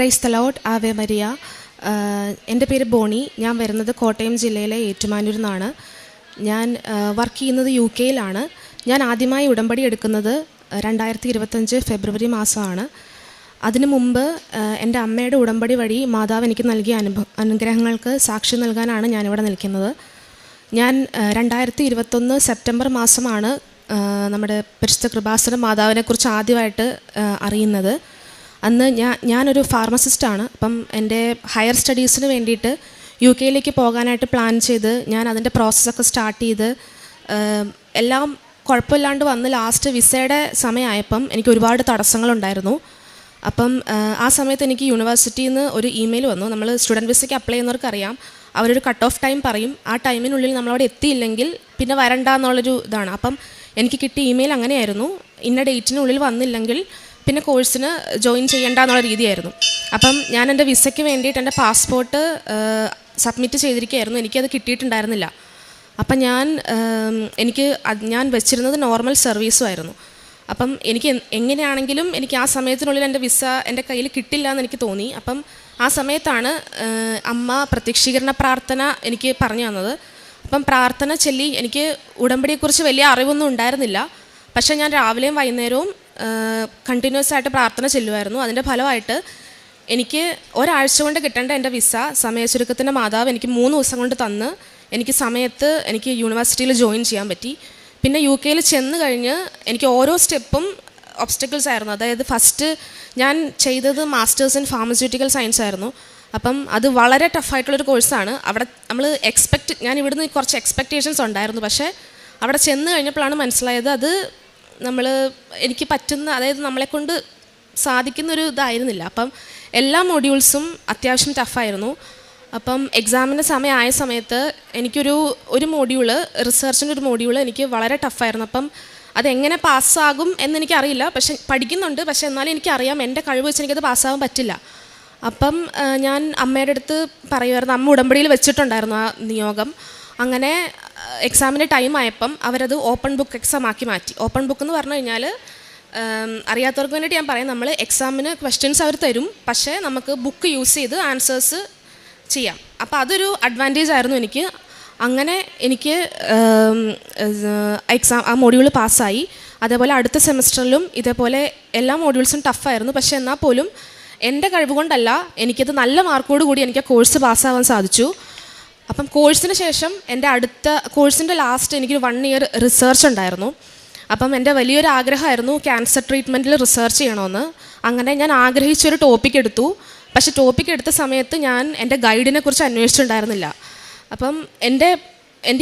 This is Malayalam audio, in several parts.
Praise the Lord, Ave Maria. എൻ്റെ പേര് ബോണി. ഞാൻ വരുന്നത് കോട്ടയം ജില്ലയിലെ ഏറ്റുമാനൂരിൽ നിന്നാണ്. ഞാൻ വർക്ക് ചെയ്യുന്നത് UK-യിലാണ്. ഞാൻ ആദ്യമായി ഉടമ്പടി എടുക്കുന്നത് 2025 ഫെബ്രുവരി മാസമാണ്. അതിനു മുമ്പ് എൻ്റെ അമ്മയുടെ ഉടമ്പടി വഴി മാതാവ് എനിക്ക് നൽകിയ അനുഗ്രഹങ്ങൾക്ക് സാക്ഷി നൽകാനാണ് ഞാനിവിടെ നിൽക്കുന്നത്. ഞാൻ 2021 സെപ്റ്റംബർ മാസമാണ് നമ്മുടെ പരിശുദ്ധ കൃപാസന മാതാവിനെക്കുറിച്ച് ആദ്യമായിട്ട് അറിയുന്നത്. അന്ന് ഞാനൊരു ഫാർമസിസ്റ്റാണ്. അപ്പം എൻ്റെ ഹയർ സ്റ്റഡീസിന് വേണ്ടിയിട്ട് UK-യിലേക്ക് പോകാനായിട്ട് പ്ലാൻ ചെയ്ത് ഞാൻ അതിൻ്റെ പ്രോസസ്സൊക്കെ സ്റ്റാർട്ട് ചെയ്ത് എല്ലാം കുഴപ്പമില്ലാണ്ട് വന്ന് ലാസ്റ്റ് വിസയുടെ സമയമായപ്പം എനിക്ക് ഒരുപാട് തടസ്സങ്ങളുണ്ടായിരുന്നു. അപ്പം ആ സമയത്ത് എനിക്ക് യൂണിവേഴ്സിറ്റിയിൽ നിന്ന് ഒരു ഇമെയിൽ വന്നു. നമ്മൾ സ്റ്റുഡൻറ്റ് വിസയ്ക്ക് അപ്ലൈ ചെയ്യുന്നവർക്കറിയാം, അവരൊരു കട്ട് ഓഫ് ടൈം പറയും. ആ ടൈമിനുള്ളിൽ നമ്മളവിടെ എത്തിയില്ലെങ്കിൽ പിന്നെ വരണ്ട എന്നുള്ളൊരു ഇതാണ്. അപ്പം എനിക്ക് കിട്ടിയ ഇമെയിൽ അങ്ങനെയായിരുന്നു, ഇന്ന ഡേറ്റിനുള്ളിൽ വന്നില്ലെങ്കിൽ പിന്നെ കോഴ്സിന് ജോയിൻ ചെയ്യേണ്ട എന്നുള്ള രീതിയായിരുന്നു. അപ്പം ഞാൻ എൻ്റെ വിസയ്ക്ക് വേണ്ടിയിട്ട് എൻ്റെ പാസ്പോർട്ട് സബ്മിറ്റ് ചെയ്തിരിക്കുകയായിരുന്നു. എനിക്കത് കിട്ടിയിട്ടുണ്ടായിരുന്നില്ല. അപ്പം ഞാൻ വെച്ചിരുന്നത് നോർമൽ സർവീസുമായിരുന്നു. അപ്പം എനിക്ക് എങ്ങനെയാണെങ്കിലും എനിക്ക് ആ സമയത്തിനുള്ളിൽ എൻ്റെ വിസ എൻ്റെ കയ്യിൽ കിട്ടില്ല എന്ന് എനിക്ക് തോന്നി. അപ്പം ആ സമയത്താണ് അമ്മ പ്രത്യക്ഷീകരണ പ്രാർത്ഥന എനിക്ക് പറഞ്ഞു തന്നത്. അപ്പം പ്രാർത്ഥന ചൊല്ലി എനിക്ക് ഉടമ്പടിയെക്കുറിച്ച് വലിയ അറിവൊന്നും ഉണ്ടായിരുന്നില്ല. പക്ഷേ ഞാൻ രാവിലെയും വൈകുന്നേരവും കണ്ടിന്യൂസ് ആയിട്ട് പ്രാർത്ഥന ചെല്ലുമായിരുന്നു. അതിൻ്റെ ഫലമായിട്ട് എനിക്ക് ഒരാഴ്ച കൊണ്ട് കിട്ടേണ്ട എൻ്റെ വിസ സമയചുരുക്കത്തിൻ്റെ മാതാവ് എനിക്ക് 3 ദിവസം കൊണ്ട് തന്ന് എനിക്ക് സമയത്ത് എനിക്ക് യൂണിവേഴ്സിറ്റിയിൽ ജോയിൻ ചെയ്യാൻ പറ്റി. പിന്നെ UK-യിൽ ചെന്ന് കഴിഞ്ഞ് എനിക്ക് ഓരോ സ്റ്റെപ്പും ഒബ്സ്റ്റക്കിൾസ് ആയിരുന്നു. അതായത് ഫസ്റ്റ് ഞാൻ ചെയ്തത് മാസ്റ്റേഴ്സ് ഇൻ ഫാർമസ്യൂട്ടിക്കൽ സയൻസ് ആയിരുന്നു. അപ്പം അത് വളരെ ടഫായിട്ടുള്ളൊരു കോഴ്സാണ്. അവിടെ ഞാൻ ഇവിടുന്ന് കുറച്ച് എക്സ്പെക്റ്റേഷൻസ് ഉണ്ടായിരുന്നു. പക്ഷേ അവിടെ ചെന്ന് കഴിഞ്ഞപ്പോഴാണ് മനസ്സിലായത് അത് എനിക്ക് പറ്റുന്ന, അതായത് നമ്മളെക്കൊണ്ട് സാധിക്കുന്നൊരു ഇതായിരുന്നില്ല. അപ്പം എല്ലാ മൊഡ്യൂൾസും അത്യാവശ്യം ടഫായിരുന്നു. അപ്പം എക്സാമിൻ്റെ സമയമായ സമയത്ത് ഒരു മൊഡ്യൂള്, റിസർച്ചിൻ്റെ ഒരു മൊഡ്യൂള് എനിക്ക് വളരെ ടഫായിരുന്നു. അപ്പം അതെങ്ങനെ പാസ്സാകും എന്നെനിക്കറിയില്ല. പക്ഷെ പഠിക്കുന്നുണ്ട്, പക്ഷെ എന്നാലും എനിക്കറിയാം എൻ്റെ കഴിവ് വെച്ച് എനിക്കത് പാസ്സാകാൻ പറ്റില്ല. അപ്പം ഞാൻ അമ്മയുടെ അടുത്ത് പറയുമായിരുന്നു, അമ്മ ഉടമ്പടിയിൽ വെച്ചിട്ടുണ്ടായിരുന്നു ആ നിയോഗം. അങ്ങനെ എക്സാമിൻ്റെ ടൈം ആയപ്പം അവരത് ഓപ്പൺ ബുക്ക് എക്സാം ആക്കി മാറ്റി. ഓപ്പൺ ബുക്ക് എന്ന് പറഞ്ഞു കഴിഞ്ഞാൽ അറിയാത്തവർക്ക് വേണ്ടിയിട്ട് ഞാൻ പറയാം, നമ്മൾ എക്സാമിന് ക്വസ്റ്റ്യൻസ് അവർ തരും, പക്ഷേ നമുക്ക് ബുക്ക് യൂസ് ചെയ്ത് ആൻസേഴ്സ് ചെയ്യാം. അപ്പോൾ അതൊരു അഡ്വാൻറ്റേജ് ആയിരുന്നു എനിക്ക്. അങ്ങനെ എനിക്ക് ആ മൊഡ്യൂൾ പാസ്സായി. അതേപോലെ അടുത്ത സെമസ്റ്ററിലും ഇതേപോലെ എല്ലാ മൊഡ്യൂൾസും ടഫായിരുന്നു. പക്ഷേ എന്നാൽ പോലും എൻ്റെ കഴിവ് കൊണ്ടല്ല, എനിക്കത് നല്ല മാർക്കോട് കൂടി എനിക്ക് ആ കോഴ്സ് പാസ്സാവാൻ സാധിച്ചു. അപ്പം കോഴ്സിന് ശേഷം എൻ്റെ അടുത്ത കോഴ്സിൻ്റെ ലാസ്റ്റ് എനിക്കൊരു 1 ഇയർ റിസർച്ച് ഉണ്ടായിരുന്നു. അപ്പം എൻ്റെ വലിയൊരു ആഗ്രഹമായിരുന്നു ക്യാൻസർ ട്രീറ്റ്മെൻറ്റിൽ റിസർച്ച് ചെയ്യണമെന്ന്. അങ്ങനെ ഞാൻ ആഗ്രഹിച്ചൊരു ടോപ്പിക് എടുത്തു. പക്ഷേ ടോപ്പിക് എടുത്ത സമയത്ത് ഞാൻ എൻ്റെ ഗൈഡിനെ കുറിച്ച് അന്വേഷിച്ചിട്ടുണ്ടായിരുന്നില്ല. അപ്പം എൻ്റെ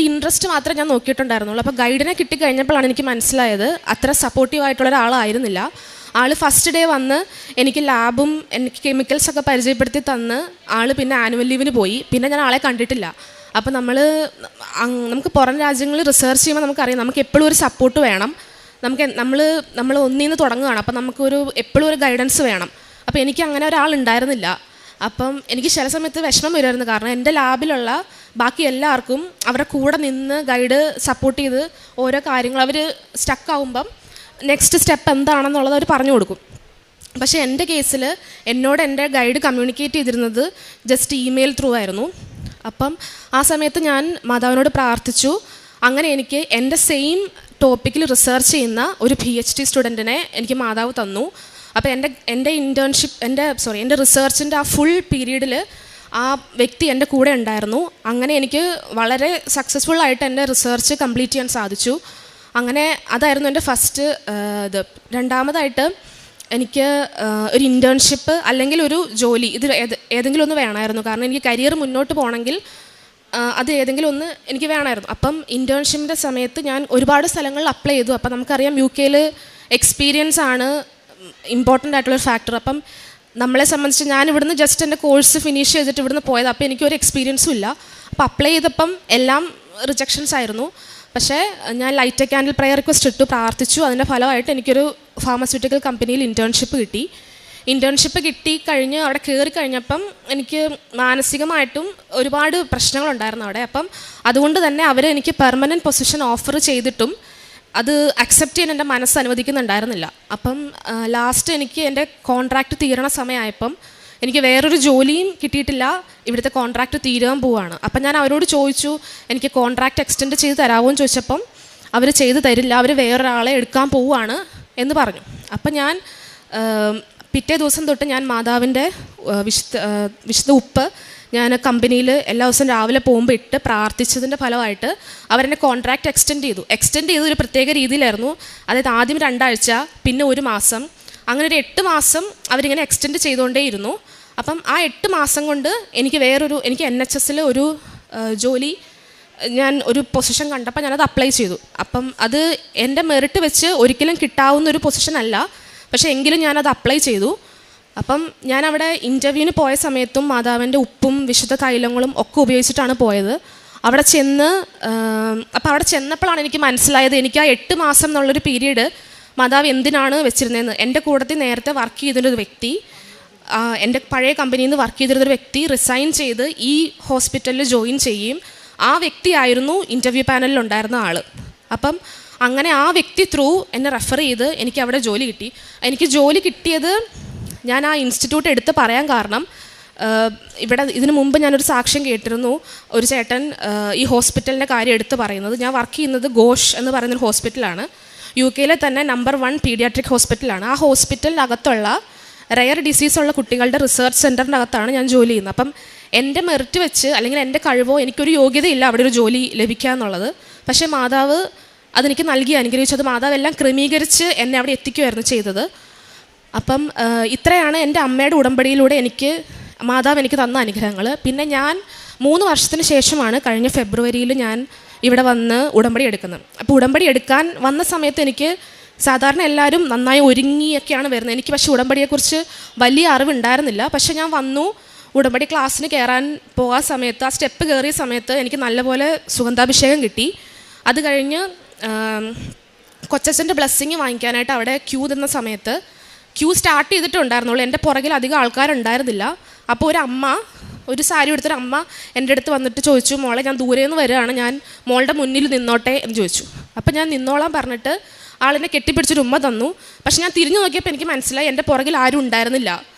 ഇൻട്രസ്റ്റ് മാത്രമേ ഞാൻ നോക്കിയിട്ടുണ്ടായിരുന്നുള്ളൂ. അപ്പോൾ ഗൈഡിനെ കിട്ടിക്കഴിഞ്ഞപ്പോഴാണ് എനിക്ക് മനസ്സിലായത് അത്ര സപ്പോർട്ടീവായിട്ടുള്ള ഒരാളായിരുന്നില്ല. ആൾ ഫസ്റ്റ് ഡേ വന്ന് എനിക്ക് ലാബും എനിക്ക് കെമിക്കൽസൊക്കെ പരിചയപ്പെടുത്തി തന്ന് പിന്നെ ആനുവൽ ലീവിന് പോയി. പിന്നെ ഞാൻ ആളെ കണ്ടിട്ടില്ല. അപ്പോൾ നമുക്ക് പുറം രാജ്യങ്ങളിൽ റിസർച്ച് ചെയ്യുമ്പോൾ നമുക്കറിയാം നമുക്ക് എപ്പോഴും ഒരു സപ്പോർട്ട് വേണം. നമ്മൾ ഒന്നിന്ന് തുടങ്ങുകയാണ്. അപ്പം എപ്പോഴും ഒരു ഗൈഡൻസ് വേണം. അപ്പോൾ എനിക്ക് അങ്ങനെ ഒരാളുണ്ടായിരുന്നില്ല. അപ്പം എനിക്ക് ചില സമയത്ത് വിഷമം വരുമായിരുന്നു. കാരണം എൻ്റെ ലാബിലുള്ള ബാക്കി എല്ലാവർക്കും അവരുടെ കൂടെ നിന്ന് ഗൈഡ് സപ്പോർട്ട് ചെയ്ത് ഓരോ കാര്യങ്ങൾ അവർ സ്റ്റക്കാവുമ്പം നെക്സ്റ്റ് സ്റ്റെപ്പ് എന്താണെന്നുള്ളത് അവർ പറഞ്ഞു കൊടുക്കും. പക്ഷേ എൻ്റെ കേസിൽ എന്നോട് എൻ്റെ ഗൈഡ് കമ്മ്യൂണിക്കേറ്റ് ചെയ്തിരുന്നത് ജസ്റ്റ് ഇമെയിൽ ത്രൂ ആയിരുന്നു. അപ്പം ആ സമയത്ത് ഞാൻ മാതാവിനോട് പ്രാർത്ഥിച്ചു. അങ്ങനെ എനിക്ക് എൻ്റെ സെയിം ടോപ്പിക്കിൽ റിസർച്ച് ചെയ്യുന്ന ഒരു PhD സ്റ്റുഡൻറ്റിനെ എനിക്ക് മാതാവ് തന്നു. അപ്പോൾ എൻ്റെ റിസർച്ചിൻ്റെ ആ ഫുൾ പീരീഡിൽ ആ വ്യക്തി എൻ്റെ കൂടെ ഉണ്ടായിരുന്നു. അങ്ങനെ എനിക്ക് വളരെ സക്സസ്ഫുള്ളായിട്ട് എൻ്റെ റിസർച്ച് കംപ്ലീറ്റ് ചെയ്യാൻ സാധിച്ചു. അങ്ങനെ അതായിരുന്നു എൻ്റെ ഫസ്റ്റ് ഇത്. രണ്ടാമതായിട്ട് എനിക്ക് ഒരു ഇൻറ്റേൺഷിപ്പ് അല്ലെങ്കിൽ ഒരു ജോലി, ഇത് ഏതെങ്കിലും ഒന്ന് വേണമായിരുന്നു. കാരണം എനിക്ക് കരിയർ മുന്നോട്ട് പോകണമെങ്കിൽ അത് ഏതെങ്കിലും ഒന്ന് എനിക്ക് വേണമായിരുന്നു. അപ്പം ഇൻറ്റേൺഷിപ്പിൻ്റെ സമയത്ത് ഞാൻ ഒരുപാട് സ്ഥലങ്ങളിൽ അപ്ലൈ ചെയ്തു. അപ്പം നമുക്കറിയാം UK-യിൽ എക്സ്പീരിയൻസ് ആണ് ഇമ്പോർട്ടൻ്റ് ആയിട്ടുള്ളൊരു ഫാക്ടർ. അപ്പം നമ്മളെ സംബന്ധിച്ച് ഞാൻ ഇവിടുന്ന് ജസ്റ്റ് എൻ്റെ കോഴ്സ് ഫിനിഷ് ചെയ്തിട്ട് ഇവിടുന്ന് പോയത്. അപ്പോൾ എനിക്കൊരു എക്സ്പീരിയൻസും ഇല്ല. അപ്പോൾ അപ്ലൈ ചെയ്തപ്പം എല്ലാം റിജക്ഷൻസ് ആയിരുന്നു. പക്ഷേ ഞാൻ light a candle prayer request ഇട്ടു, പ്രാർത്ഥിച്ചു. അതിൻ്റെ ഫലമായിട്ട് എനിക്കൊരു ഫാർമസ്യൂട്ടിക്കൽ കമ്പനിയിൽ ഇൻറ്റേൺഷിപ്പ് കിട്ടി. ഇൻറ്റേൺഷിപ്പ് കിട്ടിക്കഴിഞ്ഞ് അവിടെ കയറി കഴിഞ്ഞപ്പം എനിക്ക് മാനസികമായിട്ടും ഒരുപാട് പ്രശ്നങ്ങളുണ്ടായിരുന്നു അവിടെ. അപ്പം അതുകൊണ്ട് തന്നെ അവർ എനിക്ക് പെർമനൻറ്റ് പൊസിഷൻ ഓഫർ ചെയ്തിട്ടും അത് അക്സെപ്റ്റ് ചെയ്യാൻ എൻ്റെ മനസ്സ് അനുവദിക്കുന്നുണ്ടായിരുന്നില്ല. അപ്പം ലാസ്റ്റ് എനിക്ക് എൻ്റെ കോൺട്രാക്റ്റ് തീരണ സമയമായപ്പം എനിക്ക് വേറൊരു ജോലിയും കിട്ടിയിട്ടില്ല, ഇവിടുത്തെ കോൺട്രാക്റ്റ് തീരാൻ പോവുകയാണ്. അപ്പം ഞാൻ അവരോട് ചോദിച്ചു, എനിക്ക് കോൺട്രാക്റ്റ് എക്സ്റ്റെൻഡ് ചെയ്ത് തരാമോ എന്ന് ചോദിച്ചപ്പം അവർ ചെയ്ത് തരില്ല, അവർ വേറൊരാളെ എടുക്കാൻ പോവുകയാണ് എന്ന് പറഞ്ഞു. അപ്പം ഞാൻ പിറ്റേ ദിവസം തൊട്ട് ഞാൻ മാതാവിൻ്റെ വിശുദ്ധ ഉപ്പ് ഞാൻ കമ്പനിയിൽ എല്ലാ ദിവസവും രാവിലെ പോകുമ്പോൾ ഇട്ട് പ്രാർത്ഥിച്ചതിൻ്റെ ഫലമായിട്ട് അവരെന്നെ കോൺട്രാക്റ്റ് എക്സ്റ്റെൻഡ് ചെയ്ത് ഒരു പ്രത്യേക രീതിയിലായിരുന്നു. അതായത് ആദ്യം 2 ആഴ്ച, പിന്നെ 1 മാസം, അങ്ങനെ ഒരു 8 മാസം അവരിങ്ങനെ എക്സ്റ്റെൻഡ് ചെയ്തുകൊണ്ടേയിരുന്നു. അപ്പം ആ 8 മാസം കൊണ്ട് എനിക്ക് NHS ഒരു ജോലി, ഞാൻ ഒരു പൊസിഷൻ കണ്ടപ്പോൾ ഞാനത് അപ്ലൈ ചെയ്തു. അപ്പം അത് എൻ്റെ മെറിറ്റ് വെച്ച് ഒരിക്കലും കിട്ടാവുന്ന ഒരു പൊസിഷൻ അല്ല, പക്ഷേ എങ്കിലും ഞാനത് അപ്ലൈ ചെയ്തു. അപ്പം ഞാൻ അവിടെ ഇൻ്റർവ്യൂവിന് പോയ സമയത്തും മാതാവിൻ്റെ ഉപ്പും വിശുദ്ധ തൈലങ്ങളും ഒക്കെ ഉപയോഗിച്ചിട്ടാണ് പോയത്. അവിടെ ചെന്നപ്പോഴാണ് എനിക്ക് മനസ്സിലായത്, എനിക്ക് ആ 8 മാസം എന്നുള്ളൊരു പീരീഡ് മാതാവ് എന്തിനാണ് വെച്ചിരുന്നതെന്ന്. എൻ്റെ കൂട്ടത്തിൽ നേരത്തെ വർക്ക് ചെയ്തിരുന്നൊരു വ്യക്തി, എൻ്റെ പഴയ കമ്പനിയിൽ നിന്ന് വർക്ക് ചെയ്തിരുന്നൊരു വ്യക്തി റിസൈൻ ചെയ്ത് ഈ ഹോസ്പിറ്റലിൽ ജോയിൻ ചെയ്യും. ആ വ്യക്തിയായിരുന്നു ഇൻ്റർവ്യൂ പാനലിൽ ഉണ്ടായിരുന്ന ആൾ. അപ്പം അങ്ങനെ ആ വ്യക്തി ത്രൂ എന്നെ റെഫർ ചെയ്ത് എനിക്ക് അവിടെ ജോലി കിട്ടി. എനിക്ക് ജോലി കിട്ടിയത് ഞാൻ ആ ഇൻസ്റ്റിറ്റ്യൂട്ട് എടുത്ത് പറയാൻ കാരണം, ഇവിടെ ഇതിനു മുമ്പ് ഞാനൊരു സാക്ഷ്യം കേട്ടിരുന്നു, ഒരു ചേട്ടൻ ഈ ഹോസ്പിറ്റലിൻ്റെ കാര്യം എടുത്ത് പറയുന്നത്. ഞാൻ വർക്ക് ചെയ്യുന്നത് ഘോഷ് എന്ന് പറയുന്നൊരു ഹോസ്പിറ്റലാണ്, UK തന്നെ നമ്പർ 1 പീഡിയാട്രിക് ഹോസ്പിറ്റലാണ്. ആ ഹോസ്പിറ്റലിനകത്തുള്ള റെയർ ഡിസീസുള്ള കുട്ടികളുടെ റിസർച്ച് സെൻറ്ററിൻ്റെ അകത്താണ് ഞാൻ ജോലി ചെയ്യുന്നത്. അപ്പം എൻ്റെ മെറിറ്റ് വെച്ച് അല്ലെങ്കിൽ എൻ്റെ കഴിവോ, എനിക്കൊരു യോഗ്യതയില്ല അവിടെ ഒരു ജോലി ലഭിക്കുക എന്നുള്ളത്. പക്ഷേ മാതാവ് അതെനിക്ക് അനുഗ്രഹിച്ചത്. മാതാവ് എല്ലാം ക്രമീകരിച്ച് എന്നെ അവിടെ എത്തിക്കുമായിരുന്നു ചെയ്തത്. അപ്പം ഇത്രയാണ് എൻ്റെ അമ്മയുടെ ഉടമ്പടിയിലൂടെ മാതാവ് എനിക്ക് തന്ന അനുഗ്രഹങ്ങൾ. പിന്നെ ഞാൻ 3 വർഷത്തിന് ശേഷമാണ് കഴിഞ്ഞ ഫെബ്രുവരിയിൽ ഞാൻ ഇവിടെ വന്ന് ഉടമ്പടി എടുക്കുന്നത്. അപ്പോൾ ഉടമ്പടി എടുക്കാൻ വന്ന സമയത്ത് എനിക്ക് സാധാരണ എല്ലാവരും നന്നായി ഒരുങ്ങിയൊക്കെയാണ് വരുന്നത്. എനിക്ക് പക്ഷേ ഉടമ്പടിയെക്കുറിച്ച് വലിയ അറിവുണ്ടായിരുന്നില്ല. പക്ഷേ ഞാൻ വന്നു, ഉടമ്പടി ക്ലാസ്സിന് പോകാൻ സമയത്ത്, ആ സ്റ്റെപ്പ് കയറിയ സമയത്ത് എനിക്ക് നല്ലപോലെ സുഗന്ധാഭിഷേകം കിട്ടി. അത് കഴിഞ്ഞ് കൊച്ചച്ഛൻ്റെ ബ്ലെസ്സിങ് വാങ്ങിക്കാനായിട്ട് അവിടെ ക്യൂ നിന്ന സമയത്ത് സ്റ്റാർട്ട് ചെയ്തിട്ടുണ്ടായിരുന്നുള്ളൂ. എൻ്റെ പുറകിൽ അധികം ആൾക്കാരുണ്ടായിരുന്നില്ല. അപ്പോൾ ഒരു സാരി എടുത്തൊരു അമ്മ എൻ്റെ അടുത്ത് വന്നിട്ട് ചോദിച്ചു, മോളെ ഞാൻ ദൂരെ നിന്ന് വരികയാണ്, ഞാൻ മോളുടെ മുന്നിൽ നിന്നോട്ടെ എന്ന് ചോദിച്ചു. അപ്പം ഞാൻ നിന്നോളാൻ പറഞ്ഞിട്ട് ആളിനെ കെട്ടിപ്പിടിച്ചൊരു ഉമ്മ തന്നു. പക്ഷെ ഞാൻ തിരിഞ്ഞു നോക്കിയപ്പോൾ എനിക്ക് മനസ്സിലായി എൻ്റെ പുറകിൽ ആരും ഉണ്ടായിരുന്നില്ല.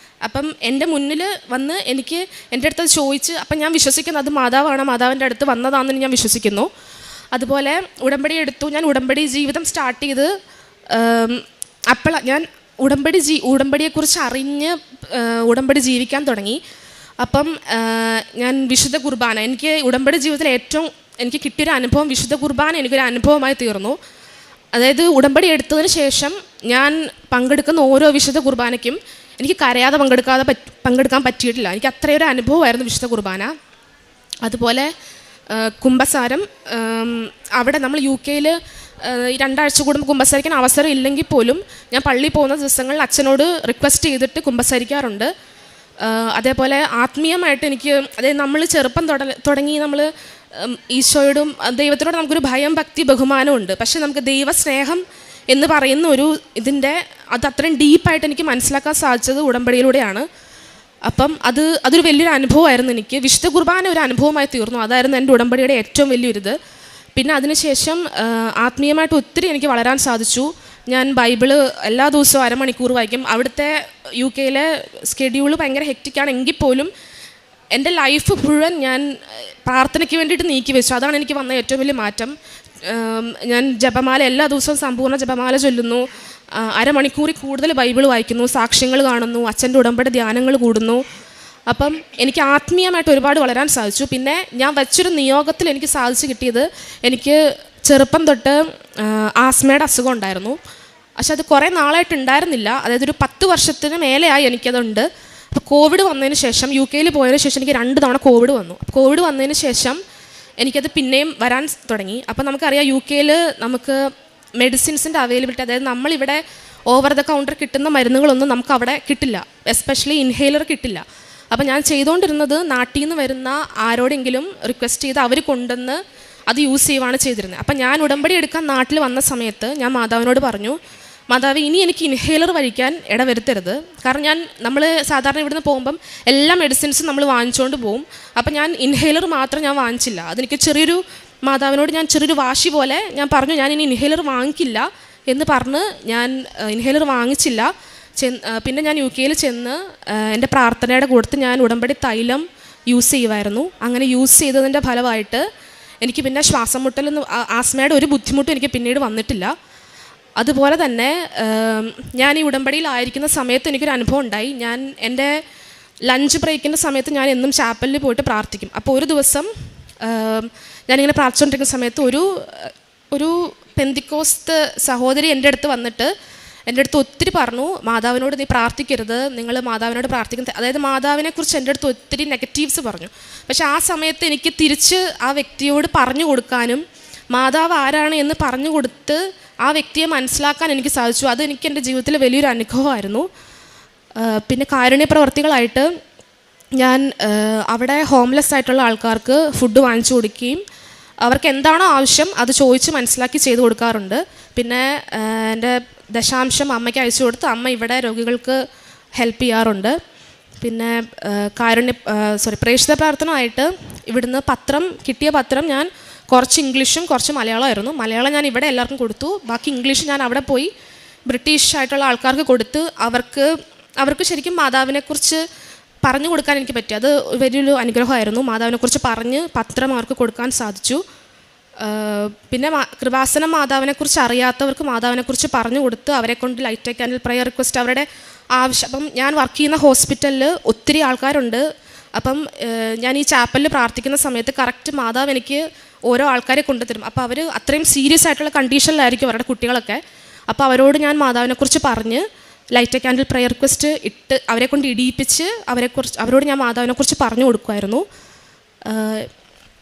അപ്പം എൻ്റെ മുന്നിൽ വന്ന് എൻ്റെ അടുത്ത് ചോദിച്ച്, അപ്പം ഞാൻ വിശ്വസിക്കുന്നു അത് മാതാവാണ്, മാതാവിൻ്റെ അടുത്ത് വന്നതാണെന്ന് ഞാൻ വിശ്വസിക്കുന്നു. അതുപോലെ ഉടമ്പടി എടുത്തു. ഞാൻ ഉടമ്പടി ജീവിതം സ്റ്റാർട്ട് ചെയ്ത് ഞാൻ ഉടമ്പടിയെക്കുറിച്ച് അറിഞ്ഞ് ഉടമ്പടി ജീവിക്കാൻ തുടങ്ങി. അപ്പം ഞാൻ വിശുദ്ധ കുർബാന, എനിക്ക് ഉടമ്പടി ജീവിതത്തിൽ ഏറ്റവും എനിക്ക് കിട്ടിയൊരു അനുഭവം വിശുദ്ധ കുർബാന എനിക്കൊരു അനുഭവമായി തീർന്നു. അതായത് ഉടമ്പടി എടുത്തതിന് ശേഷം ഞാൻ പങ്കെടുക്കുന്ന ഓരോ വിശുദ്ധ കുർബാനയ്ക്കും എനിക്ക് കരയാതെ പങ്കെടുക്കാൻ പറ്റിയിട്ടില്ല. എനിക്ക് അത്രയൊരു അനുഭവമായിരുന്നു വിശുദ്ധ കുർബാന. അതുപോലെ കുമ്പസാരം, അവിടെ നമ്മൾ UK 2 ആഴ്ച കൂടുമ്പോൾ കുമ്പസാരിക്കാൻ അവസരം ഇല്ലെങ്കിൽ പോലും ഞാൻ പള്ളിയിൽ പോകുന്ന ദിവസങ്ങളിൽ അച്ഛനോട് റിക്വസ്റ്റ് ചെയ്തിട്ട് കുമ്പസാരിക്കാറുണ്ട്. അതേപോലെ ആത്മീയമായിട്ട് അതായത് നമ്മൾ ചെറുപ്പം തുടങ്ങി നമ്മൾ ഈശോയോടും ദൈവത്തിനോട് നമുക്കൊരു ഭയം, ഭക്തി, ബഹുമാനമുണ്ട്. പക്ഷേ നമുക്ക് ദൈവസ്നേഹം എന്ന് പറയുന്ന അത് അത്രയും ഡീപ്പായിട്ട് എനിക്ക് മനസ്സിലാക്കാൻ സാധിച്ചത് ഉടമ്പടിയിലൂടെയാണ്. അപ്പം അതൊരു വലിയൊരു അനുഭവമായിരുന്നു എനിക്ക്. വിശുദ്ധ കുർബാന ഒരു അനുഭവമായി തീർന്നു. അതായിരുന്നു എൻ്റെ ഉടമ്പടിയുടെ ഏറ്റവും വലിയൊരിത്. പിന്നെ അതിനുശേഷം ആത്മീയമായിട്ട് ഒത്തിരി എനിക്ക് വളരാൻ സാധിച്ചു. ഞാൻ ബൈബിള് എല്ലാ ദിവസവും 1/2 മണിക്കൂർ വായിക്കും. അവിടുത്തെ UK സ്കെഡ്യൂള് ഭയങ്കര ഹെക്റ്റിക്കാണെങ്കിൽ പോലും എൻ്റെ ലൈഫ് മുഴുവൻ ഞാൻ പ്രാർത്ഥനയ്ക്ക് വേണ്ടിയിട്ട് നീക്കി വെച്ചു. അതാണ് എനിക്ക് വന്ന ഏറ്റവും വലിയ മാറ്റം. ഞാൻ ജപമാല എല്ലാ ദിവസവും സമ്പൂർണ്ണ ജപമാല ചൊല്ലുന്നു, 1/2 മണിക്കൂറിൽ കൂടുതൽ ബൈബിൾ വായിക്കുന്നു, സാക്ഷ്യങ്ങൾ കാണുന്നു, അച്ഛൻ്റെ ഉടമ്പടി ധ്യാനങ്ങൾ കൂടുന്നു. അപ്പം എനിക്ക് ആത്മീയമായിട്ട് ഒരുപാട് വളരാൻ സാധിച്ചു. പിന്നെ ഞാൻ വച്ചൊരു നിയോഗത്തിൽ എനിക്ക് സാധിച്ചു കിട്ടിയത്, എനിക്ക് ചെറുപ്പം തൊട്ട് ആസ്മയുടെ അസുഖം ഉണ്ടായിരുന്നു. പക്ഷെ അത് കുറേ നാളായിട്ടുണ്ടായിരുന്നില്ല. അതായത് ഒരു 10 വർഷത്തിന് മേലെയായി എനിക്കതുണ്ട്. അപ്പോൾ കോവിഡ് വന്നതിന് ശേഷം UK പോയതിന് ശേഷം എനിക്ക് 2 തവണ കോവിഡ് വന്നു. കോവിഡ് വന്നതിന് ശേഷം എനിക്കത് പിന്നെയും വരാൻ തുടങ്ങി. അപ്പം നമുക്കറിയാം UK നമുക്ക് മെഡിസിൻസിൻ്റെ അവൈലബിലിറ്റി, അതായത് നമ്മളിവിടെ ഓവർ ദ കൗണ്ടർ കിട്ടുന്ന മരുന്നുകളൊന്നും നമുക്ക് അവിടെ കിട്ടില്ല, എസ്പെഷ്യലി ഇൻഹേലർ കിട്ടില്ല. അപ്പം ഞാൻ ചെയ്തുകൊണ്ടിരുന്നത് നാട്ടിൽ നിന്ന് വരുന്ന ആരോടെങ്കിലും റിക്വസ്റ്റ് ചെയ്ത് അവർ കൊണ്ടുവന്ന് അത് യൂസ് ചെയ്യുവാണ് ചെയ്തിരുന്നത്. അപ്പം ഞാൻ ഉടമ്പടി എടുക്കാൻ നാട്ടിൽ വന്ന സമയത്ത് ഞാൻ മാതാവിനോട് പറഞ്ഞു, മാതാവ് ഇനി എനിക്ക് ഇൻഹേലർ കഴിക്കാൻ ഇടവരുത്തരുത്. കാരണം നമ്മൾ സാധാരണ ഇവിടുന്ന് പോകുമ്പം എല്ലാ മെഡിസിൻസും നമ്മൾ വാങ്ങിച്ചുകൊണ്ട് പോകും. അപ്പം ഞാൻ ഇൻഹേലർ മാത്രം ഞാൻ വാങ്ങിച്ചില്ല. അതെനിക്ക് മാതാവിനോട് ഞാൻ ചെറിയൊരു വാശി പോലെ ഞാൻ പറഞ്ഞു, ഞാൻ ഇനി ഇൻഹേലർ വാങ്ങിക്കില്ല എന്ന് പറഞ്ഞ് ഞാൻ ഇൻഹേലർ വാങ്ങിച്ചില്ല. പിന്നെ ഞാൻ യു കെയിൽ ചെന്ന് എൻ്റെ പ്രാർത്ഥനയുടെ കൂട്ടത്ത് ഞാൻ ഉടമ്പടി തൈലം യൂസ് ചെയ്യുമായിരുന്നു. അങ്ങനെ യൂസ് ചെയ്തതിൻ്റെ ഫലമായിട്ട് എനിക്ക് പിന്നെ ശ്വാസം മുട്ടലൊന്നും ആസ്മയുടെ ഒരു ബുദ്ധിമുട്ടും എനിക്ക് പിന്നീട് വന്നിട്ടില്ല. അതുപോലെ തന്നെ ഞാൻ ഈ ഉടമ്പടിയിലായിരിക്കുന്ന സമയത്ത് എനിക്കൊരു അനുഭവം ഉണ്ടായി. ഞാൻ എൻ്റെ ലഞ്ച് ബ്രേക്കിൻ്റെ സമയത്ത് ഞാൻ എന്നും ചാപ്പലിൽ പോയിട്ട് പ്രാർത്ഥിക്കും. അപ്പോൾ ഒരു ദിവസം ഞാനിങ്ങനെ പ്രാർത്ഥിച്ചുകൊണ്ടിരിക്കുന്ന സമയത്ത് ഒരു പെന്തിക്കോസ്ത് സഹോദരി എൻ്റെ അടുത്ത് വന്നിട്ട് എൻ്റെ അടുത്ത് ഒത്തിരി പറഞ്ഞു, മാതാവിനോട് നീ പ്രാർത്ഥിക്കരുത്, നിങ്ങൾ മാതാവിനോട് പ്രാർത്ഥിക്കുന്നത്, അതായത് മാതാവിനെക്കുറിച്ച് എൻ്റെ അടുത്ത് ഒത്തിരി നെഗറ്റീവ്സ് പറഞ്ഞു. പക്ഷെ ആ സമയത്ത് എനിക്ക് തിരിച്ച് ആ വ്യക്തിയോട് പറഞ്ഞു കൊടുക്കാനും മാതാവ് ആരാണ് എന്ന് പറഞ്ഞു കൊടുത്ത് ആ വ്യക്തിയെ മനസ്സിലാക്കാൻ എനിക്ക് സാധിച്ചു. അത് എനിക്ക് എൻ്റെ ജീവിതത്തിൽ വലിയൊരു അനുഭവമായിരുന്നു. പിന്നെ കാരുണ്യ പ്രവർത്തികളായിട്ട് ഞാൻ അവിടെ ഹോംലെസ് ആയിട്ടുള്ള ആൾക്കാർക്ക് ഫുഡ് വാങ്ങിച്ചു കൊടുക്കുകയും അവർക്ക് എന്താണോ ആവശ്യം അത് ചോദിച്ച് മനസ്സിലാക്കി ചെയ്തു കൊടുക്കാറുണ്ട്. പിന്നെ എൻ്റെ ദശാംശം അമ്മയ്ക്ക് അയച്ചു കൊടുത്ത് അമ്മ ഇവിടെ രോഗികൾക്ക് ഹെൽപ്പ് ചെയ്യാറുണ്ട്. പിന്നെ പ്രേക്ഷിത പ്രാർത്ഥനയായിട്ട് ഇവിടുന്ന് കിട്ടിയ പത്രം ഞാൻ കുറച്ച് ഇംഗ്ലീഷും കുറച്ച് മലയാളമായിരുന്നു. മലയാളം ഞാൻ ഇവിടെ എല്ലാവർക്കും കൊടുത്തു, ബാക്കി ഇംഗ്ലീഷ് ഞാൻ അവിടെ പോയി ബ്രിട്ടീഷ് ആയിട്ടുള്ള ആൾക്കാർക്ക് കൊടുത്ത് അവർക്ക് ശരിക്കും മാതാവിനെക്കുറിച്ച് പറഞ്ഞു കൊടുക്കാൻ എനിക്ക് പറ്റി. അത് വലിയൊരു അനുഗ്രഹമായിരുന്നു. മാതാവിനെക്കുറിച്ച് പറഞ്ഞ് പത്രം അവർക്ക് കൊടുക്കാൻ സാധിച്ചു. പിന്നെ കൃപാസനം മാതാവിനെക്കുറിച്ച് അറിയാത്തവർക്ക് മാതാവിനെക്കുറിച്ച് പറഞ്ഞു കൊടുത്ത് അവരെ കൊണ്ട് ലൈറ്റ് ക്യാൻഡിൽ പ്രയർ റിക്വസ്റ്റ് അവരുടെ ആവശ്യം. അപ്പം ഞാൻ വർക്ക് ചെയ്യുന്ന ഹോസ്പിറ്റലിൽ ഒത്തിരി ആൾക്കാരുണ്ട്. അപ്പം ഞാൻ ഈ ചാപ്പലിൽ പ്രാർത്ഥിക്കുന്ന സമയത്ത് കറക്റ്റ് മാതാവ് എനിക്ക് ഓരോ ആൾക്കാരെ കൊണ്ടുതരും. അപ്പോൾ അവർ അത്രയും സീരിയസ് ആയിട്ടുള്ള കണ്ടീഷനിലായിരിക്കും അവരുടെ കുട്ടികളൊക്കെ. അപ്പോൾ അവരോട് ഞാൻ മാതാവിനെക്കുറിച്ച് പറഞ്ഞ് ലൈറ്റ് ക്യാൻഡിൽ പ്രയർ റിക്വസ്റ്റ് ഇട്ട് അവരെ കൊണ്ട് ഇടിയിപ്പിച്ച് അവരോട് ഞാൻ മാതാവിനെക്കുറിച്ച് പറഞ്ഞു കൊടുക്കുമായിരുന്നു.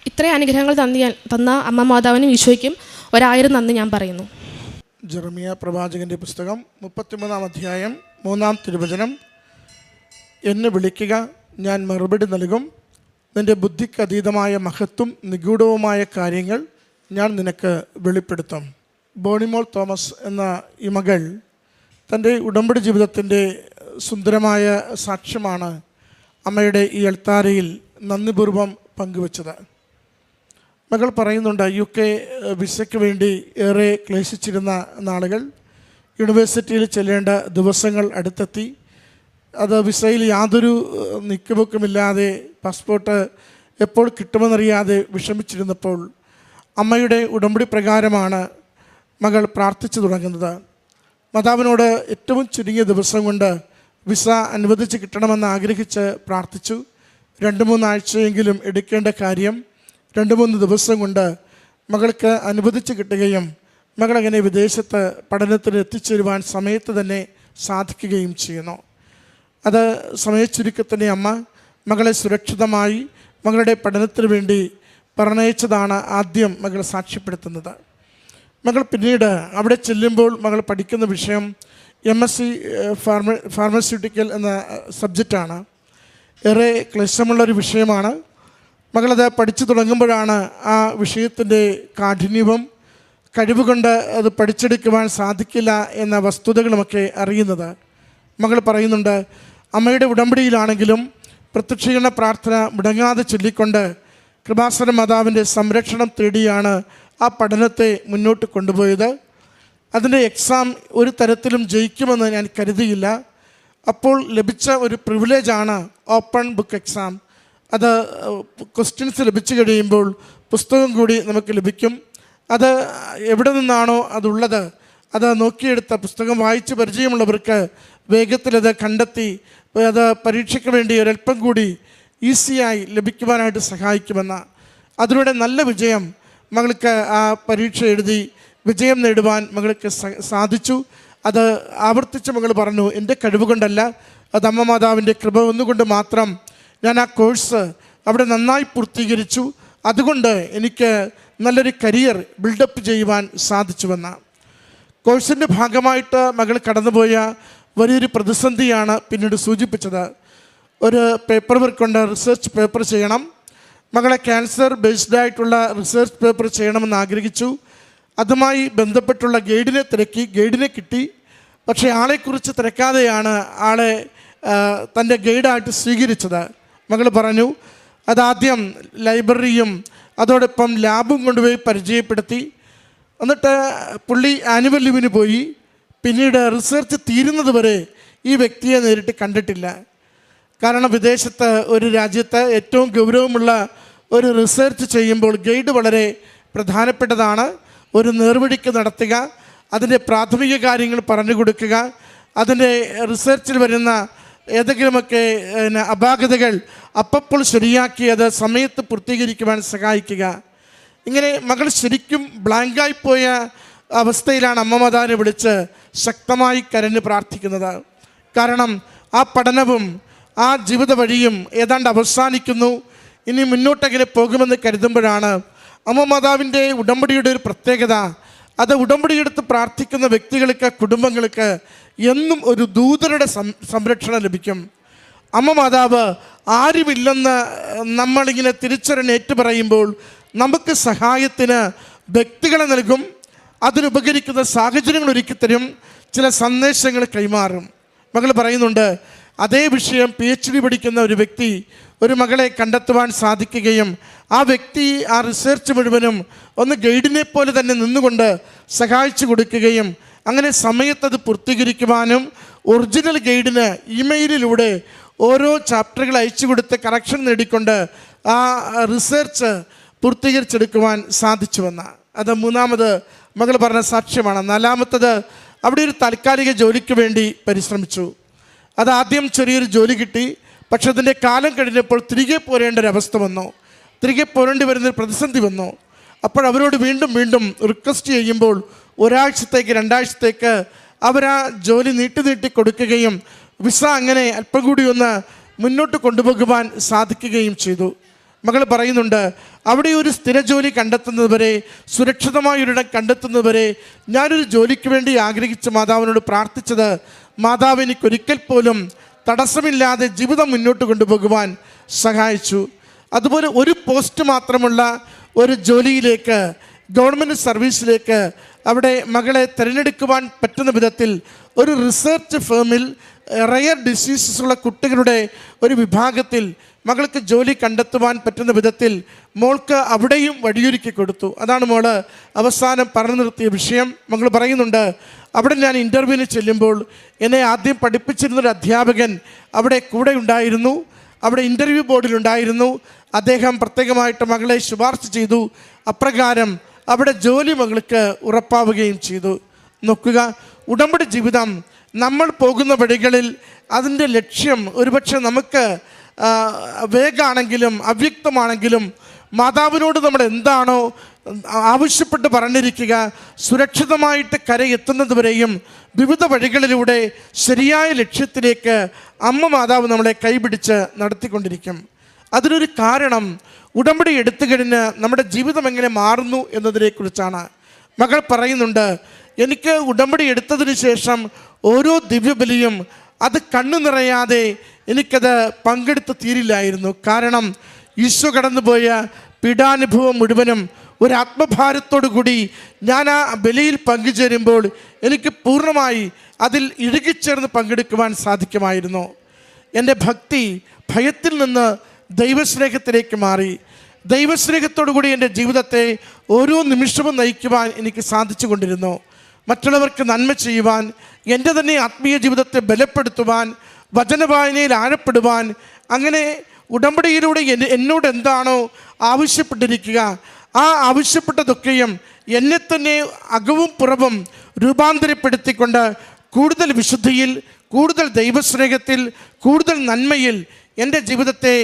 ഇത്രയും അനുഗ്രഹങ്ങൾ തന്ന അമ്മ മാതാവിനും ഈശോയ്ക്കും 1000 നന്ദി ഞാൻ പറയുന്നു. ജെറമിയ പ്രവാചകൻ്റെ പുസ്തകം 33-ാം അധ്യായം 3-ാം തിരുവചനം. എന്നെ വിളിക്കുക, ഞാൻ മറുപടി നൽകും, നിൻ്റെ ബുദ്ധിക്ക് അതീതമായ മഹത്വം നിഗൂഢവുമായ കാര്യങ്ങൾ ഞാൻ നിനക്ക് വെളിപ്പെടുത്തും. ബോണിമോൾ തോമസ് എന്ന ഈ മകൾ തൻ്റെ ഉടമ്പടി ജീവിതത്തിൻ്റെ സുന്ദരമായ സാക്ഷ്യമാണ് അമ്മയുടെ ഈ അൾത്താരയിൽ നന്ദിപൂർവ്വം പങ്കുവച്ചത്. മകൾ പറയുന്നുണ്ട്, UK വിസയ്ക്ക് വേണ്ടി ഏറെ ക്ലേശിച്ചിരുന്ന നാളുകൾ, യൂണിവേഴ്സിറ്റിയിൽ ചെല്ലേണ്ട ദിവസങ്ങൾ അടുത്തെത്തി. അത് വിസയിൽ യാതൊരു നിക്കുപോക്കുമില്ലാതെ പാസ്പോർട്ട് എപ്പോൾ കിട്ടുമെന്നറിയാതെ വിഷമിച്ചിരുന്നപ്പോൾ അമ്മയുടെ ഉടമ്പടി പ്രകാരമാണ് മകൾ പ്രാർത്ഥിച്ചു തുടങ്ങുന്നത്. മാതാവിനോട് ഏറ്റവും ചുരുങ്ങിയ ദിവസം കൊണ്ട് വിസ അനുവദിച്ച് കിട്ടണമെന്ന് ആഗ്രഹിച്ച് പ്രാർത്ഥിച്ചു. 2-3 ആഴ്ചയെങ്കിലും എടുക്കേണ്ട കാര്യം 2-3 ദിവസം കൊണ്ട് മകൾക്ക് അനുവദിച്ച് കിട്ടുകയും മകളങ്ങനെ വിദേശത്ത് പഠനത്തിന് എത്തിച്ചേരുവാൻ സമയത്ത് തന്നെ സാധിക്കുകയും ചെയ്യുന്നു. അത് സമയച്ചുരുക്കത്തിൻ്റെ അമ്മ മകളെ സുരക്ഷിതമായി മകളുടെ പഠനത്തിന് വേണ്ടി പറഞ്ഞയച്ചതാണ് ആദ്യം മകൾ സാക്ഷ്യപ്പെടുത്തുന്നത്. മകൾ പിന്നീട് അവിടെ ചെല്ലുമ്പോൾ മകൾ പഠിക്കുന്ന വിഷയം MSc ഫാർമസ്യൂട്ടിക്കൽ എന്ന സബ്ജക്റ്റാണ്. ഏറെ ക്ലേശമുള്ളൊരു വിഷയമാണ്. മകളത് പഠിച്ചു തുടങ്ങുമ്പോഴാണ് ആ വിഷയത്തിൻ്റെ കാഠിന്യവും കഴിവുകൊണ്ട് അത് പഠിച്ചെടുക്കുവാൻ സാധിക്കില്ല എന്ന വസ്തുതകളുമൊക്കെ അറിയുന്നത്. മകൾ പറയുന്നുണ്ട്, അമ്മയുടെ ഉടമ്പടിയിലാണെങ്കിലും പ്രത്യക്ഷീകരണ പ്രാർത്ഥന മുടങ്ങാതെ ചൊല്ലിക്കൊണ്ട് കൃപാസന മാതാവിൻ്റെ സംരക്ഷണം തേടിയാണ് ആ പഠനത്തെ മുന്നോട്ട് കൊണ്ടുപോയത്. അതിൻ്റെ എക്സാം ഒരു തരത്തിലും ജയിക്കുമെന്ന് ഞാൻ കരുതിയില്ല. അപ്പോൾ ലഭിച്ച ഒരു പ്രിവിലേജാണ് ഓപ്പൺ ബുക്ക് എക്സാം. അത് ക്വസ്റ്റ്യൻസ് ലഭിച്ചു കഴിയുമ്പോൾ പുസ്തകം കൂടി നമുക്ക് ലഭിക്കും. അത് എവിടെ നിന്നാണോ അതുള്ളത് അത് നോക്കിയെടുത്ത പുസ്തകം വായിച്ച് പരിചയമുള്ളവർക്ക് വേഗത്തിലത് കണ്ടെത്തി അത് പരീക്ഷയ്ക്ക് വേണ്ടി ഒരല്പം കൂടി ഈസിയായി ലഭിക്കുവാനായിട്ട് സഹായിക്കുമെന്ന്. അതിലൂടെ നല്ല വിജയം മകൾക്ക് ആ പരീക്ഷ എഴുതി വിജയം നേടുവാൻ മകൾക്ക് സാധിച്ചു. അത് ആവർത്തിച്ച് മകൾ പറഞ്ഞു, എൻ്റെ കഴിവുകൊണ്ടല്ല, അത് അമ്മ മാതാവിൻ്റെ കൃപ ഒന്നുകൊണ്ട് മാത്രം ഞാൻ ആ കോഴ്സ് അവിടെ നന്നായി പൂർത്തീകരിച്ചു. അതുകൊണ്ട് എനിക്ക് നല്ലൊരു കരിയർ ബിൽഡപ്പ് ചെയ്യുവാൻ സാധിച്ചുവെന്ന കോഴ്സിൻ്റെ ഭാഗമായിട്ട് മകൾ കടന്നുപോയ വലിയൊരു പ്രതിസന്ധിയാണ് പിന്നീട് സൂചിപ്പിച്ചത്. ഒരു പേപ്പർ വർക്കുണ്ട്, റിസർച്ച് പേപ്പർ ചെയ്യണം. മകളെ ക്യാൻസർ ബേസ്ഡ് ആയിട്ടുള്ള റിസർച്ച് പേപ്പർ ചെയ്യണമെന്ന് ആഗ്രഹിച്ചു. അതുമായി ബന്ധപ്പെട്ടുള്ള ഗൈഡിനെ തിരക്കി, ഗൈഡിനെ കിട്ടി. പക്ഷേ ആളെക്കുറിച്ച് തിരക്കാതെയാണ് ആളെ തൻ്റെ ഗൈഡായിട്ട് സ്വീകരിച്ചത്. മകൾ പറഞ്ഞു, അതാദ്യം ലൈബ്രറിയും അതോടൊപ്പം ലാബും കൊണ്ടുപോയി പരിചയപ്പെടുത്തി. എന്നിട്ട് പുള്ളി ആനുവൽ ലീവിന് പോയി. പിന്നീട് റിസർച്ച് തീരുന്നത് വരെ ഈ വ്യക്തിയെ നേരിട്ട് കണ്ടിട്ടില്ല. കാരണം വിദേശത്ത് ഒരു രാജ്യത്ത് ഏറ്റവും ഗൗരവമുള്ള ഒരു റിസർച്ച് ചെയ്യുമ്പോൾ ഗൈഡ് വളരെ പ്രധാനപ്പെട്ടതാണ്. ഒരു നേർവഴിക്ക് നടത്തുക, അതിൻ്റെ പ്രാഥമിക കാര്യങ്ങൾ പറഞ്ഞു കൊടുക്കുക, അതിൻ്റെ റിസർച്ചിൽ വരുന്ന ഏതെങ്കിലുമൊക്കെ അപാകതകൾ അപ്പോൾ ശരിയാക്കി അത് സമയത്ത് പൂർത്തീകരിക്കുവാൻ സഹായിക്കുക. ഇങ്ങനെ മകൾ ശരിക്കും ബ്ലാങ്കായിപ്പോയ അവസ്ഥയിലാണ് അമ്മ മാതാവിനെ വിളിച്ച് ശക്തമായി കരഞ്ഞ് പ്രാർത്ഥിക്കുന്നത്. കാരണം ആ പഠനവും ആ ജീവിത വഴിയും ഏതാണ്ട് അവസാനിക്കുന്നു. ഇനി മുന്നോട്ടെങ്ങനെ പോകുമെന്ന് കരുതുമ്പോഴാണ് അമ്മ മാതാവിൻ്റെ ഉടമ്പടിയുടെ ഒരു പ്രത്യേകത. അത് ഉടമ്പടിയെടുത്ത് പ്രാർത്ഥിക്കുന്ന വ്യക്തികൾക്ക്, കുടുംബങ്ങൾക്ക് എന്നും ഒരു ദൂതരുടെ സംരക്ഷണം ലഭിക്കും. അമ്മ മാതാവ് ആരുമില്ലെന്ന് നമ്മളിങ്ങനെ തിരിച്ചറിഞ്ഞ് ഏറ്റുപറയുമ്പോൾ നമുക്ക് സഹായത്തിന് വ്യക്തികളെ നൽകും, അതിനുപകരിക്കുന്ന സാഹചര്യങ്ങൾ ഒരുക്കിത്തരും, ചില സന്ദേശങ്ങൾ കൈമാറും. മകൾ പറയുന്നുണ്ട്, അതേ വിഷയം PhD പഠിക്കുന്ന ഒരു വ്യക്തി ഒരു മകളെ കണ്ടെത്തുവാൻ സാധിക്കുകയും ആ വ്യക്തി ആ റിസർച്ച് മുഴുവനും ഒന്ന് ഗൈഡിനെ പോലെ തന്നെ നിന്നുകൊണ്ട് സഹായിച്ചു കൊടുക്കുകയും അങ്ങനെ സമയത്തത് പൂർത്തീകരിക്കുവാനും ഒറിജിനൽ ഗൈഡിന് ഇമെയിലിലൂടെ ഓരോ ചാപ്റ്ററുകൾ അയച്ചു കൊടുത്ത് കറക്ഷൻ നേടിക്കൊണ്ട് ആ റിസർച്ച് പൂർത്തീകരിച്ചെടുക്കുവാൻ സാധിച്ചുവെന്ന അത് മൂന്നാമത് മകൾ പറഞ്ഞ സാക്ഷ്യമാണ്. നാലാമത്തത്, അവിടെ ഒരു താൽക്കാലിക ജോലിക്ക് വേണ്ടി പരിശ്രമിച്ചു. അതാദ്യം ചെറിയൊരു ജോലി കിട്ടി. പക്ഷെ അതിൻ്റെ കാലം കഴിഞ്ഞപ്പോൾ തിരികെ പോരേണ്ട ഒരവസ്ഥ വന്നു. തിരികെ പോരേണ്ടി വരുന്നൊരു പ്രതിസന്ധി വന്നു. അപ്പോൾ അവരോട് വീണ്ടും വീണ്ടും റിക്വസ്റ്റ് ചെയ്യുമ്പോൾ ഒരാഴ്ചത്തേക്ക് 2 ആഴ്ചത്തേക്ക് അവരാ ജോലി നീട്ടി കൊടുക്കുകയും വിസ അങ്ങനെ അല്പം കൂടി ഒന്ന് മുന്നോട്ട് കൊണ്ടുപോകുവാൻ സാധിക്കുകയും ചെയ്തു. മകൾ പറയുന്നുണ്ട്, അവിടെ ഒരു സ്ഥിര ജോലി കണ്ടെത്തുന്നതുവരെ, സുരക്ഷിതമായൊരിടം കണ്ടെത്തുന്നതുവരെ ഞാനൊരു ജോലിക്ക് വേണ്ടി ആഗ്രഹിച്ച മാതാവിനോട് പ്രാർത്ഥിച്ചത് മാതാവ് എനിക്കൊരിക്കൽ പോലും തടസ്സമില്ലാതെ ജീവിതം മുന്നോട്ട് കൊണ്ടുപോകുവാൻ സഹായിച്ചു. അതുപോലെ ഒരു പോസ്റ്റ് മാത്രമുള്ള ഒരു ജോലിയിലേക്ക്, ഗവൺമെൻറ് സർവീസിലേക്ക് അവിടെ മകളെ തിരഞ്ഞെടുക്കുവാൻ പറ്റുന്ന വിധത്തിൽ ഒരു റിസർച്ച് ഫേമിൽ റയർ ഡിസീസസ് ഉള്ള കുട്ടികളുടെ ഒരു വിഭാഗത്തിൽ മകൾക്ക് ജോലി കണ്ടെത്തുവാൻ പറ്റുന്ന വിധത്തിൽ മോൾക്ക് അവിടെയും വഴിയൊരുക്കി കൊടുത്തു. അതാണ് മോള് അവസാനം പറഞ്ഞു നിർത്തിയ വിഷയം. മകൾ പറയുന്നുണ്ട്, അവിടെ ഞാൻ ഇൻ്റർവ്യൂവിന് ചെല്ലുമ്പോൾ എന്നെ ആദ്യം പഠിപ്പിച്ചിരുന്നൊരു അധ്യാപകൻ അവിടെ കൂടെ ഉണ്ടായിരുന്നു, അവിടെ ഇൻ്റർവ്യൂ ബോർഡിലുണ്ടായിരുന്നു. അദ്ദേഹം പ്രത്യേകമായിട്ട് മകളെ ശുപാർശ ചെയ്തു. അപ്രകാരം അവിടെ ജോലി മകൾക്ക് ഉറപ്പാവുകയും ചെയ്തു. നോക്കുക, ഉടമ്പടി ജീവിതം നമ്മൾ പോകുന്ന വഴികളിൽ അതിൻ്റെ ലക്ഷ്യം ഒരുപക്ഷെ നമുക്ക് വേഗമാണെങ്കിലും അവ്യക്തമാണെങ്കിലും മാതാവിനോട് നമ്മൾ എന്താണോ ആവശ്യപ്പെട്ട് പറഞ്ഞിരിക്കുക, സുരക്ഷിതമായിട്ട് കരയെത്തുന്നത് വരെയും വിവിധ വഴികളിലൂടെ ശരിയായ ലക്ഷ്യത്തിലേക്ക് അമ്മ മാതാവ് നമ്മളെ കൈപിടിച്ച് നടത്തിക്കൊണ്ടിരിക്കും. അതിനൊരു കാരണം ഉടമ്പടി എടുത്തു കഴിഞ്ഞ് നമ്മുടെ ജീവിതം എങ്ങനെ മാറുന്നു എന്നതിനെക്കുറിച്ചാണ്. മകൾ പറയുന്നുണ്ട്, എനിക്ക് ഉടമ്പടി എടുത്തതിന് ശേഷം ഓരോ ദിവ്യബലിയും അത് കണ്ണു നിറയാതെ എനിക്കത് പങ്കെടുത്ത് തീരില്ലായിരുന്നു. കാരണം ഈശോ കടന്നുപോയ പീഡാനുഭവം മുഴുവനും ഒരു ആത്മഭാരത്തോടു കൂടി ഞാൻ ആ ബലിയിൽ പങ്കുചേരുമ്പോൾ എനിക്ക് പൂർണ്ണമായി അതിൽ ഇഴുകിച്ചേർന്ന് പങ്കെടുക്കുവാൻ സാധിക്കുമായിരുന്നു. എൻ്റെ ഭക്തി ഭയത്തിൽ നിന്ന് ദൈവസ്നേഹത്തിലേക്ക് മാറി. ദൈവസ്നേഹത്തോടു കൂടി എൻ്റെ ജീവിതത്തെ ഓരോ നിമിഷവും നയിക്കുവാൻ എനിക്ക് സാധിച്ചു കൊണ്ടിരുന്നു. മറ്റുള്ളവർക്ക് നന്മ ചെയ്യുവാൻ, എൻ്റെ തന്നെ ആത്മീയ ജീവിതത്തെ ബലപ്പെടുത്തുവാൻ, വചനവായനയിൽ ആഴപ്പെടുവാൻ, അങ്ങനെ ഉടമ്പടിയിലൂടെ എന്നോട് എന്താണോ ആവശ്യപ്പെട്ടിരിക്കുക ആ ആവശ്യപ്പെട്ടതൊക്കെയും എന്നെ തന്നെ അകവും പുറവും രൂപാന്തരപ്പെടുത്തിക്കൊണ്ട് കൂടുതൽ വിശുദ്ധിയിൽ, കൂടുതൽ ദൈവസ്നേഹത്തിൽ, കൂടുതൽ നന്മയിൽ എൻ്റെ ജീവിതത്തെ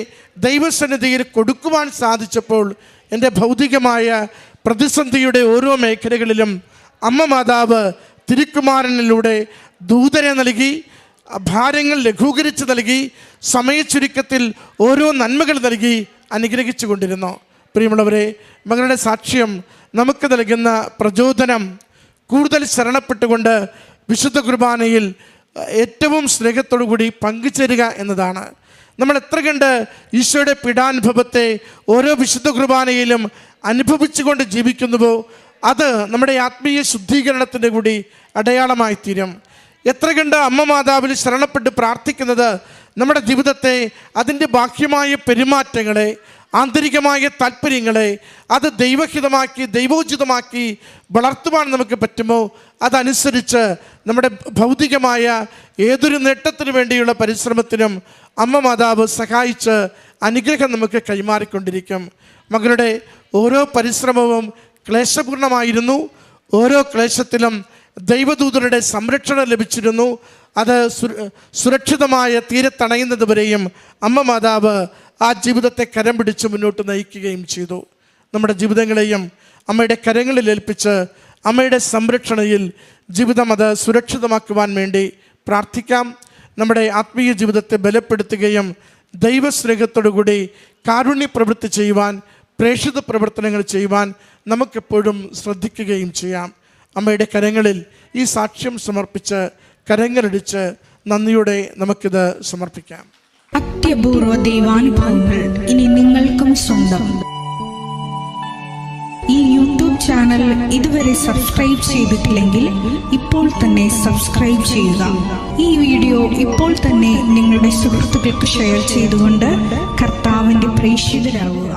ദൈവസന്നിധിയിൽ കൊടുക്കുവാൻ സാധിച്ചപ്പോൾ എൻ്റെ ഭൗതികമായ പ്രതിസന്ധിയുടെ ഓരോ മേഖലകളിലും അമ്മ മാതാവ് തിരുക്കുമാരനിലൂടെ ദൂതരെ നൽകി, ഭാരങ്ങൾ ലഘൂകരിച്ച് നൽകി, സമയച്ചുരുക്കത്തിൽ ഓരോ നന്മകൾ നൽകി അനുഗ്രഹിച്ചു കൊണ്ടിരുന്നു. പ്രിയമുള്ളവരെ, മകളുടെ സാക്ഷ്യം നമുക്ക് നൽകുന്ന പ്രചോദനം കൂടുതൽ ശരണപ്പെട്ടുകൊണ്ട് വിശുദ്ധ കുർബാനയിൽ ഏറ്റവും സ്നേഹത്തോടു കൂടി പങ്കുചേരുക എന്നതാണ്. നമ്മൾ എത്ര കണ്ട് ഈശോയുടെ പീഡാനുഭവത്തെ ഓരോ വിശുദ്ധ കുർബാനയിലും അനുഭവിച്ചുകൊണ്ട് ജീവിക്കുന്നുവോ അത് നമ്മുടെ ആത്മീയ ശുദ്ധീകരണത്തിൻ്റെ കൂടി അടയാളമായി തീരും. എത്ര കണ്ട് അമ്മ മാതാവിൽ ശരണപ്പെട്ട് പ്രാർത്ഥിക്കുന്നത് നമ്മുടെ ജീവിതത്തെ, അതിൻ്റെ ബാഹ്യമായ പെരുമാറ്റങ്ങളെ, ആന്തരികമായ താല്പര്യങ്ങളെ അത് ദൈവഹിതമാക്കി ദൈവോചിതമാക്കി വളർത്തുവാൻ നമുക്ക് പറ്റുമോ, അതനുസരിച്ച് നമ്മുടെ ഭൗതികമായ ഏതൊരു നേട്ടത്തിനു വേണ്ടിയുള്ള പരിശ്രമത്തിനും അമ്മ മാതാവ് സഹായിച്ച് അനുഗ്രഹം നമുക്ക് കൈമാറിക്കൊണ്ടിരിക്കും. മകളുടെ ഓരോ പരിശ്രമവും ക്ലേശപൂർണമായിരുന്നു. ഓരോ ക്ലേശത്തിലും ദൈവദൂതരുടെ സംരക്ഷണം ലഭിച്ചിരുന്നു. അത് സുരക്ഷിതമായ തീരത്തണയുന്നത് വരെയും അമ്മ മാതാവ് ആ ജീവിതത്തെ കരം പിടിച്ച് മുന്നോട്ട് നയിക്കുകയും ചെയ്തു. നമ്മുടെ ജീവിതങ്ങളെയും അമ്മയുടെ കരങ്ങളിൽ ഏൽപ്പിച്ച് അമ്മയുടെ സംരക്ഷണയിൽ ജീവിതം അത് സുരക്ഷിതമാക്കുവാൻ വേണ്ടി പ്രാർത്ഥിക്കാം. നമ്മുടെ ആത്മീയ ജീവിതത്തെ ബലപ്പെടുത്തുകയും ദൈവസ്നേഹത്തോടുകൂടി കാരുണ്യ പ്രവൃത്തി ചെയ്യുവാൻ, പ്രേക്ഷിത പ്രവർത്തനങ്ങൾ ചെയ്യുവാൻ നമുക്കെപ്പോഴും ശ്രദ്ധിക്കുകയും ചെയ്യാം. അമ്മയുടെ കരങ്ങളിൽ ഈ സാക്ഷ്യം സമർപ്പിച്ച് കരങ്ങളടിച്ച് നന്ദിയോടെ നമുക്കിത് സമർപ്പിക്കാം. അത്യപൂർവ ദൈവാനുഭവങ്ങൾ ഇനി നിങ്ങൾക്കും സ്വന്തം. ഈ യൂട്യൂബ് ചാനൽ ഇതുവരെ സബ്സ്ക്രൈബ് ചെയ്തിട്ടില്ലെങ്കിൽ ഇപ്പോൾ തന്നെ സബ്സ്ക്രൈബ് ചെയ്യുക. ഈ വീഡിയോ ഇപ്പോൾ തന്നെ നിങ്ങളുടെ സുഹൃത്തുക്കൾക്ക് ഷെയർ ചെയ്തുകൊണ്ട് കർത്താവിന്റെ പ്രേക്ഷിതരാകുക.